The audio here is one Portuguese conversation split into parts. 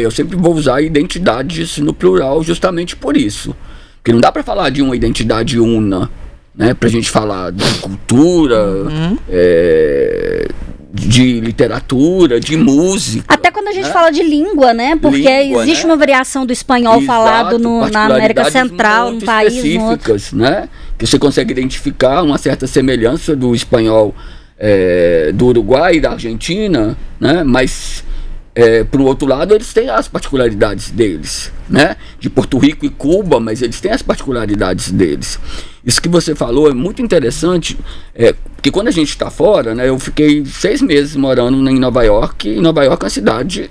Eu sempre vou usar identidades no plural justamente por isso. Porque não dá para falar de uma identidade una, né? Pra gente falar de cultura, de literatura, de música. Até quando a gente fala de língua, né? Porque existe uma variação do espanhol falado na América Central, num país, específicas, né? Que você consegue identificar uma certa semelhança do espanhol do Uruguai e da Argentina, né? Mas por outro lado eles têm as particularidades deles, né? De Porto Rico e Cuba, mas eles têm as particularidades deles. Isso que você falou é muito interessante, porque quando a gente está fora, né? Eu fiquei 6 meses morando em Nova York, e Nova York é uma cidade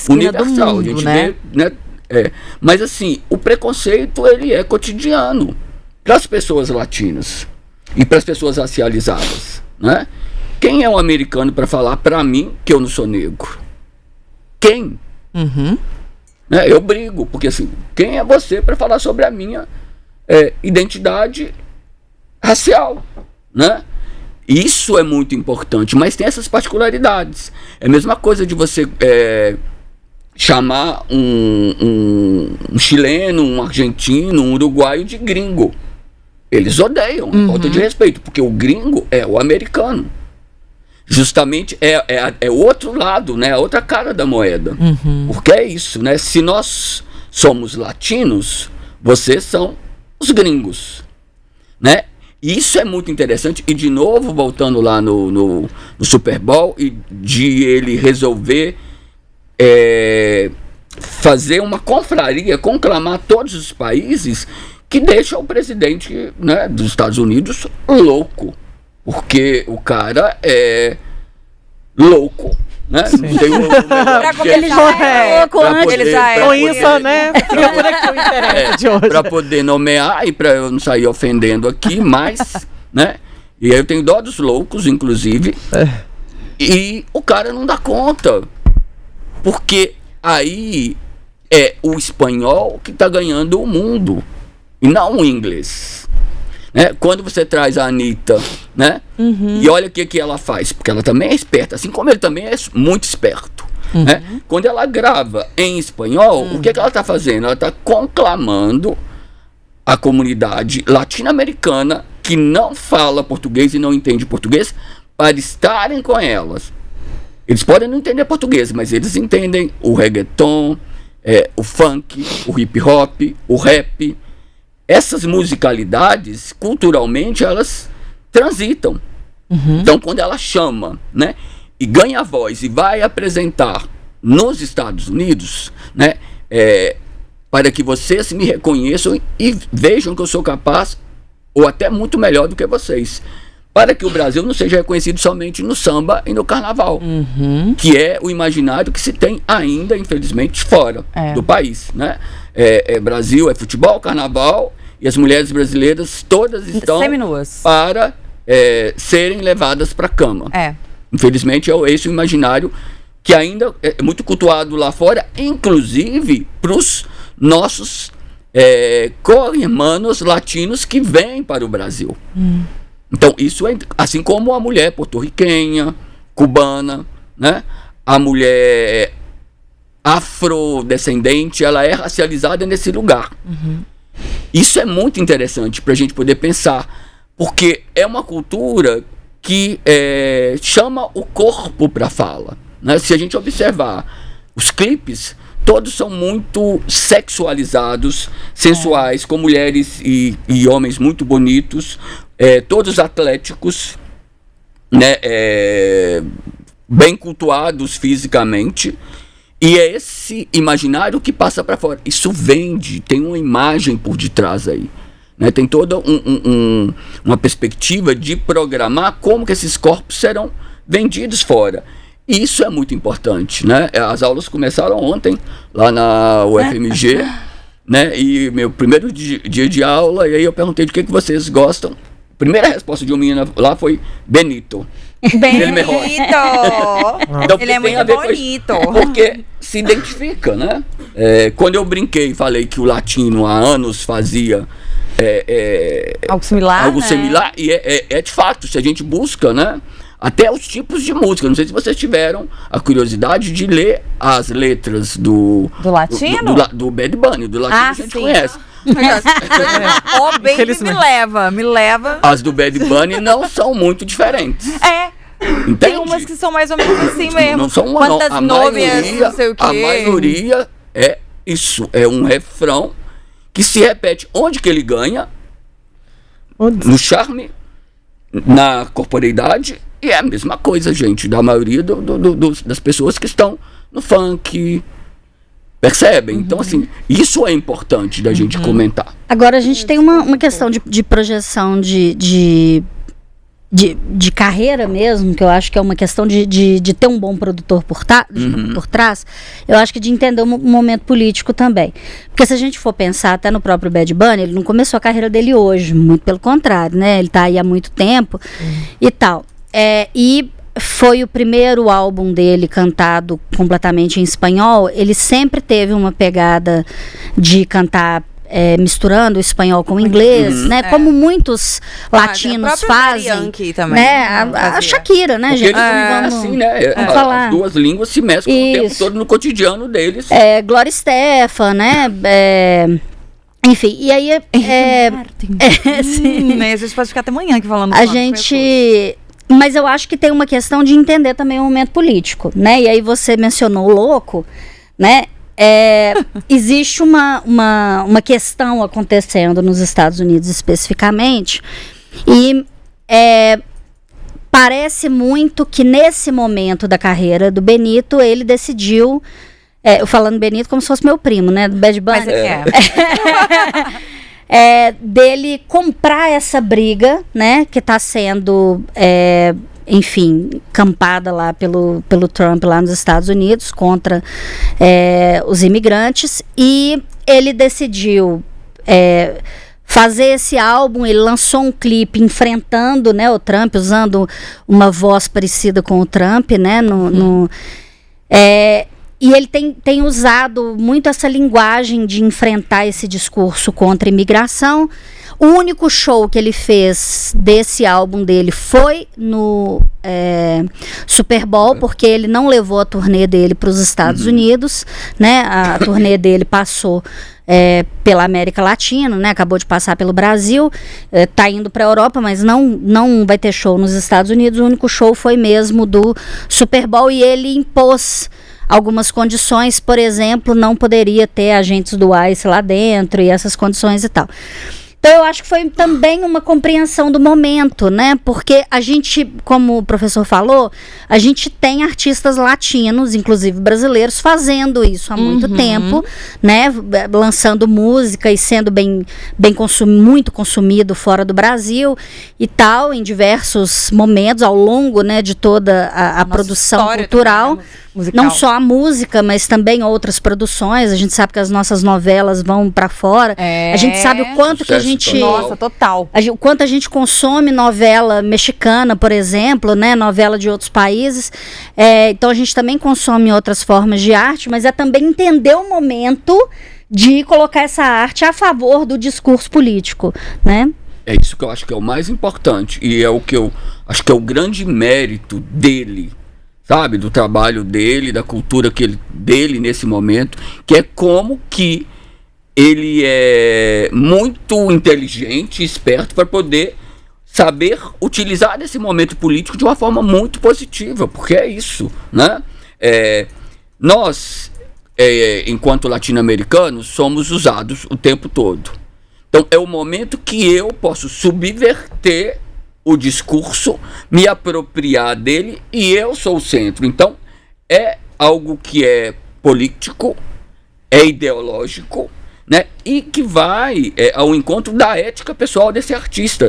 universal, do mundo, a gente né? vê, né? Mas assim, o preconceito ele é cotidiano para as pessoas latinas e para as pessoas racializadas, né? Quem é um americano para falar para mim que eu não sou negro? Quem? Né? Eu brigo, porque assim, quem é você para falar sobre a minha identidade racial, né? Isso é muito importante, mas tem essas particularidades. É a mesma coisa de você chamar um chileno, um argentino, um uruguaio de gringo. Eles odeiam, falta de respeito, porque o gringo é o americano. Justamente é o outro lado, né? A outra cara da moeda. Porque é isso, né? Se nós somos latinos, vocês são os gringos, né? Isso é muito interessante. E de novo, voltando lá no Super Bowl, e de ele resolver fazer uma confraria, conclamar todos os países, que deixa o presidente, né, dos Estados Unidos louco. Porque o cara é louco, né? Não tem ele já é louco antes. Ele já é. Com isso, né? Fica por aqui o interesse de hoje. Para poder nomear e para eu não sair ofendendo aqui, mas, né? E aí eu tenho dó dos loucos, inclusive. E o cara não dá conta. Porque aí é o espanhol que está ganhando o mundo. E não o inglês. Né? Quando você traz a Anitta, né? E olha o que ela faz, porque ela também é esperta, assim como ele também é muito esperto. Né? Quando ela grava em espanhol, o que ela está fazendo? Ela está conclamando a comunidade latino-americana que não fala português e não entende português para estarem com elas. Eles podem não entender português, mas eles entendem o reggaeton, o funk, o hip hop, o rap. Essas musicalidades, culturalmente, elas transitam. Então, quando ela chama, né, e ganha voz e vai apresentar nos Estados Unidos, né, para que vocês me reconheçam e vejam que eu sou capaz, ou até muito melhor do que vocês, para que o Brasil não seja reconhecido somente no samba e no carnaval, que é o imaginário que se tem ainda, infelizmente, fora do país, né? Brasil é futebol, carnaval, e as mulheres brasileiras todas estão seminuas para serem levadas para a cama. Infelizmente é esse o imaginário que ainda é muito cultuado lá fora, inclusive para os nossos co-irmãos latinos que vêm para o Brasil. Então isso é assim como a mulher porto-riquenha, cubana, né? A mulher afrodescendente, ela é racializada nesse lugar. Isso é muito interessante para a gente poder pensar, porque é uma cultura que chama o corpo para a fala, né? Se a gente observar os clipes, todos são muito sexualizados, sensuais, com mulheres e homens muito bonitos, todos atléticos, né? Bem cultuados fisicamente. E é esse imaginário que passa para fora. Isso vende, tem uma imagem por detrás aí. Né? Tem toda uma perspectiva de programar como que esses corpos serão vendidos fora. E isso é muito importante. Né? As aulas começaram ontem, lá na UFMG, né? E meu primeiro dia de aula, e aí eu perguntei de que vocês gostam. A primeira resposta de uma menina lá foi Benito. Benito! Então, ele é muito bonito. Porque se identifica, né? Quando eu brinquei e falei que o latino há anos fazia algo similar, algo similar, e é de fato, se a gente busca, né, até os tipos de música. Não sei se vocês tiveram a curiosidade de ler as letras do latino? Do Bad Bunny, do latino a gente conhece. O Baby me leva. As do Bad Bunny não são muito diferentes. Entende? Tem umas que são mais ou menos assim mesmo. Não são uma, quantas não. novias, não sei o quê. A maioria é isso, é um refrão que se repete. Onde que ele ganha? No charme, na corporeidade, e é a mesma coisa, gente, da maioria das pessoas que estão no funk. Percebem? Então, assim, isso é importante da gente comentar. Agora, a gente tem uma questão de projeção de carreira mesmo, que eu acho que é uma questão de ter um bom produtor por trás, eu acho que de entender o momento político também. Porque se a gente for pensar até no próprio Bad Bunny, ele não começou a carreira dele hoje, muito pelo contrário, né? Ele tá aí há muito tempo e tal. E foi o primeiro álbum dele cantado completamente em espanhol. Ele sempre teve uma pegada de cantar misturando o espanhol com o inglês, né? Como muitos latinos fazem, também, né? A Shakira, né, porque gente? Eles assim, né? Vamos falar. As duas línguas se mesclam o tempo todo no cotidiano deles. Gloria Estefan, né? Enfim, e aí sim. A gente pode ficar até amanhã aqui falando. A gente... Mas eu acho que tem uma questão de entender também o momento político, né? E aí você mencionou o louco, né? Existe uma questão acontecendo nos Estados Unidos especificamente e parece muito que nesse momento da carreira do Benito ele decidiu, eu falando Benito como se fosse meu primo, né, do Bad Bunny, dele comprar essa briga, né, que está sendo enfim, campada lá pelo Trump lá nos Estados Unidos contra os imigrantes, e ele decidiu fazer esse álbum. Ele lançou um clipe enfrentando, né, o Trump, usando uma voz parecida com o Trump, né, e ele tem usado muito essa linguagem de enfrentar esse discurso contra a imigração. O único show que ele fez desse álbum dele foi no Super Bowl, porque ele não levou a turnê dele para os Estados Unidos, né? A turnê dele passou pela América Latina, né? Acabou de passar pelo Brasil, tá indo para a Europa, mas não vai ter show nos Estados Unidos. O único show foi mesmo do Super Bowl, e ele impôs algumas condições. Por exemplo, não poderia ter agentes do ICE lá dentro e essas condições e tal. Então, eu acho que foi também uma compreensão do momento, né? Porque a gente, como o professor falou, a gente tem artistas latinos, inclusive brasileiros, fazendo isso há muito tempo, né? Lançando música e sendo muito consumido fora do Brasil e tal, em diversos momentos ao longo, né, de toda a produção cultural. Musical. Não só a música, mas também outras produções. A gente sabe que as nossas novelas vão para fora. A gente sabe o quanto que a gente... Nossa, total. O quanto a gente consome novela mexicana, por exemplo, né? Novela de outros países. Então a gente também consome outras formas de arte, mas é também entender o momento de colocar essa arte a favor do discurso político, né? É isso que eu acho que é o mais importante. E é o que eu acho que é o grande mérito dele, sabe, do trabalho dele, da cultura dele nesse momento, que é como que ele é muito inteligente e esperto para poder saber utilizar esse momento político de uma forma muito positiva, porque é isso, né? Nós, enquanto latino-americanos, somos usados o tempo todo. Então, é o momento que eu posso subverter o discurso, me apropriar dele, e eu sou o centro. Então, é algo que é político, é ideológico, né? E que vai ao encontro da ética pessoal desse artista.